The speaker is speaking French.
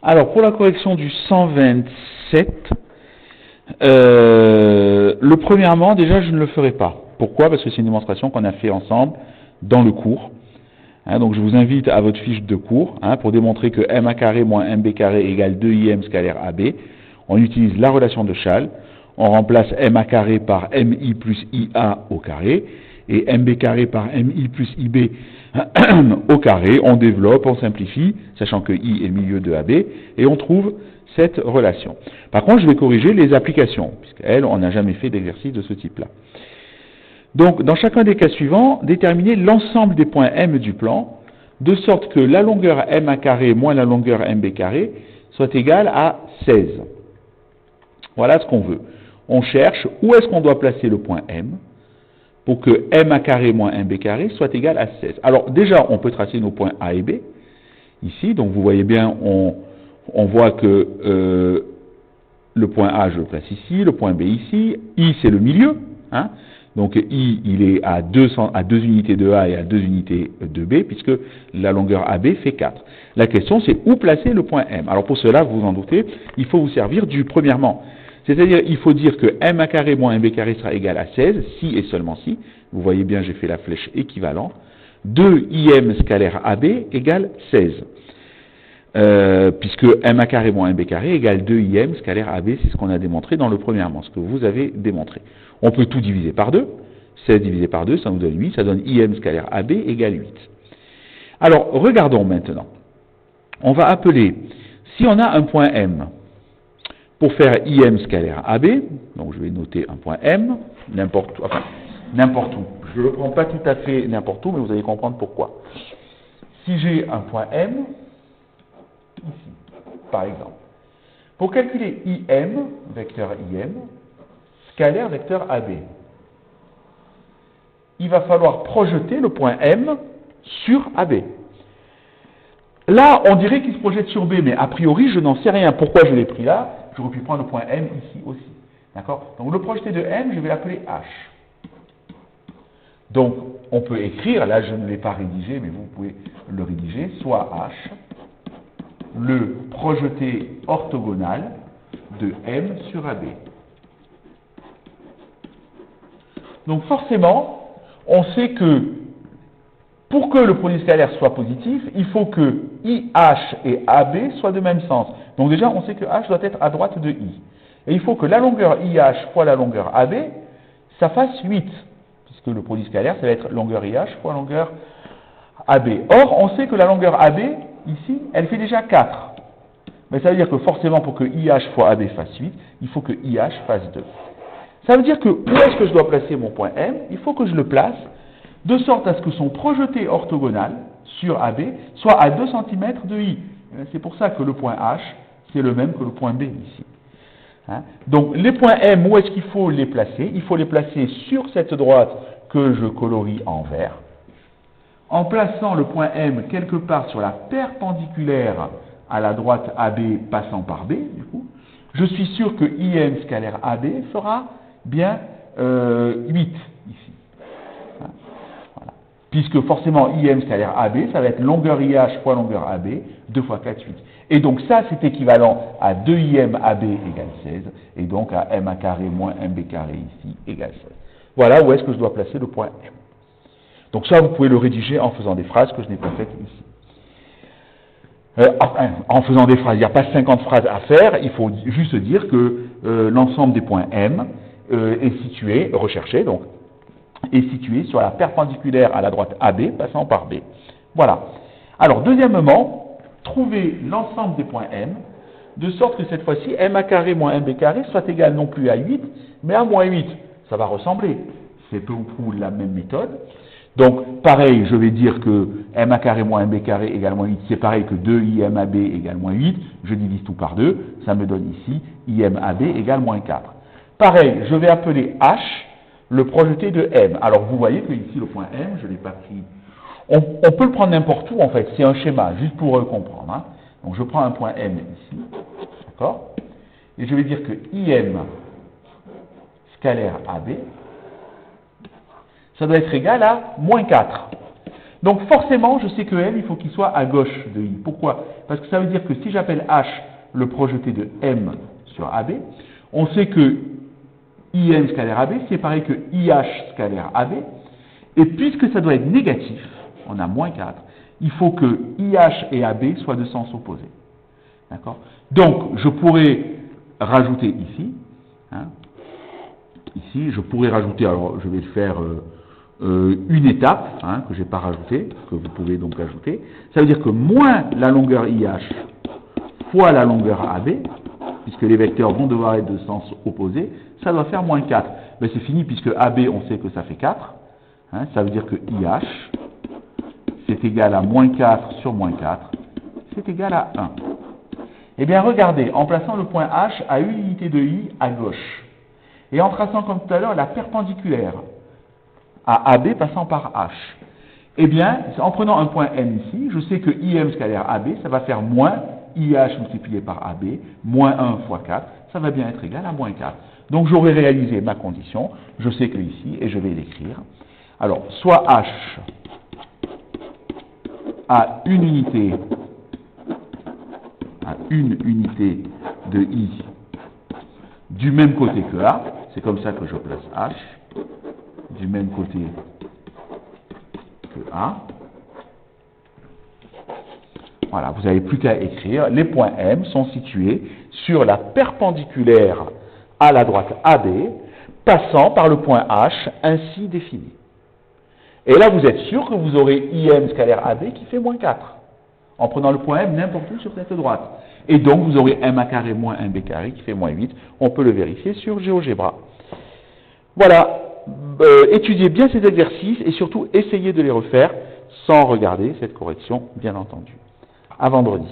Alors, pour la correction du 127, premièrement, déjà, je ne le ferai pas. Pourquoi? Parce que c'est une démonstration qu'on a fait ensemble dans le cours. Donc, je vous invite à votre fiche de cours pour démontrer que MA carré moins MB carré égale 2IM scalaire AB. On utilise la relation de Schall. On remplace MA carré par MI plus IA au carré et MB carré par MI plus IB au carré. On développe, on simplifie, sachant que I est le milieu de AB, et on trouve cette relation. Par contre, je vais corriger les applications, puisqu'elles, on n'a jamais fait d'exercice de ce type-là. Donc, dans chacun des cas suivants, déterminer l'ensemble des points M du plan, de sorte que la longueur MA carré moins la longueur MB carré soit égale à 16. Voilà ce qu'on veut. On cherche où est-ce qu'on doit placer le point M pour que MA carré moins MB carré soit égal à 16. Alors déjà, on peut tracer nos points A et B, ici, donc vous voyez bien, on voit que le point A, je le place ici, le point B ici, I c'est le milieu, donc I il est à 2 unités de A et à 2 unités de B, puisque la longueur AB fait 4. La question c'est où placer le point M. Alors pour cela, vous vous en doutez, il faut vous servir du premièrement. C'est-à-dire, il faut dire que MA carré moins MB carré sera égal à 16, si et seulement si. Vous voyez bien, j'ai fait la flèche équivalent. 2IM scalaire AB égale 16. Puisque MA carré moins MB carré égale 2IM scalaire AB, c'est ce qu'on a démontré dans le premièrement, ce que vous avez démontré. On peut tout diviser par 2. 16 divisé par 2, ça nous donne 8. Ça donne IM scalaire AB égale 8. Alors, regardons maintenant. On va appeler, si on a un point M, pour faire IM scalaire AB, donc je vais noter un point M, n'importe où. Je ne le prends pas tout à fait n'importe où, mais vous allez comprendre pourquoi. Si j'ai un point M, ici, par exemple, pour calculer IM, vecteur IM, scalaire vecteur AB, il va falloir projeter le point M sur AB. Là, on dirait qu'il se projette sur B, mais a priori, je n'en sais rien. Pourquoi je l'ai pris là? J'aurais pu prendre le point M ici aussi. D'accord? Donc le projeté de M, je vais l'appeler H. Donc, on peut écrire, là je ne l'ai pas rédigé, mais vous pouvez le rédiger, soit H, le projeté orthogonal de M sur AB. Donc forcément, on sait que pour que le produit scalaire soit positif, il faut que IH et AB soient de même sens. Donc déjà, on sait que H doit être à droite de I. Et il faut que la longueur IH fois la longueur AB, ça fasse 8. Puisque le produit scalaire, ça va être longueur IH fois longueur AB. Or, on sait que la longueur AB, ici, elle fait déjà 4. Mais ça veut dire que forcément, pour que IH fois AB fasse 8, il faut que IH fasse 2. Ça veut dire que où est-ce que je dois placer mon point M? Il faut que je le place de sorte à ce que son projeté orthogonal sur AB soit à 2 cm de I. C'est pour ça que le point H, c'est le même que le point B ici. Donc les points M, où est-ce qu'il faut les placer? Il faut les placer sur cette droite que je colorie en vert, en plaçant le point M quelque part sur la perpendiculaire à la droite AB passant par B, du coup, je suis sûr que IM scalaire AB fera bien 8 ici. Voilà. Puisque forcément IM scalaire AB, ça va être longueur IH fois longueur AB, 2 fois 4, 8. Et donc ça, c'est équivalent à 2IM AB égale 16, et donc à MA carré moins MB carré ici égale 16. Voilà où est-ce que je dois placer le point M. Donc ça, vous pouvez le rédiger en faisant des phrases que je n'ai pas faites ici. En faisant des phrases, il n'y a pas 50 phrases à faire, il faut juste dire que l'ensemble des points M est situé, recherché donc, est situé sur la perpendiculaire à la droite AB passant par B. Voilà. Alors, deuxièmement, trouver l'ensemble des points M, de sorte que cette fois-ci, MA carré moins MB carré soit égal non plus à 8, mais à moins 8. Ça va ressembler. C'est peu ou prou la même méthode. Donc, pareil, je vais dire que MA carré moins MB carré égale moins 8, c'est pareil que 2IMAB égale moins 8, je divise tout par 2, ça me donne ici IMAB égale moins 4. Pareil, je vais appeler H le projeté de M. Alors, vous voyez que ici, le point M, je ne l'ai pas pris. On peut le prendre n'importe où, en fait, c'est un schéma, juste pour comprendre. Donc, je prends un point M ici, d'accord? Et je vais dire que IM scalaire AB, ça doit être égal à moins 4. Donc forcément, je sais que M, il faut qu'il soit à gauche de I. Pourquoi? Parce que ça veut dire que si j'appelle H le projeté de M sur AB, on sait que IM scalaire AB, c'est pareil que IH scalaire AB, et puisque ça doit être négatif, on a moins 4, il faut que IH et AB soient de sens opposé. D'accord? Donc, je pourrais rajouter ici, hein, ici, je pourrais rajouter, alors je vais le faire une étape, hein, que je n'ai pas rajouté, que vous pouvez donc ajouter. Ça veut dire que moins la longueur IH fois la longueur AB, puisque les vecteurs vont devoir être de sens opposé, ça doit faire moins 4. Mais c'est fini, puisque AB, on sait que ça fait 4. Hein, ça veut dire que IH, c'est égal à moins 4 sur moins 4, c'est égal à 1. Eh bien, regardez, en plaçant le point H à une unité de I à gauche, et en traçant comme tout à l'heure la perpendiculaire à AB passant par H, eh bien, en prenant un point M ici, je sais que IM scalaire AB, ça va faire moins IH multiplié par AB, moins 1 fois 4, ça va bien être égal à moins 4. Donc j'aurai réalisé ma condition, je sais que ici, et je vais l'écrire. Alors, soit H à une unité de I du même côté que A, c'est comme ça que je place H, du même côté que A. Voilà, vous n'avez plus qu'à écrire, les points M sont situés sur la perpendiculaire à la droite AB, passant par le point H ainsi défini. Et là, vous êtes sûr que vous aurez IM scalaire AB qui fait moins 4, en prenant le point M n'importe où sur cette droite. Et donc, vous aurez MA carré moins 1B carré qui fait moins 8. On peut le vérifier sur GeoGebra. Voilà, étudiez bien ces exercices et surtout essayez de les refaire sans regarder cette correction, bien entendu. À vendredi.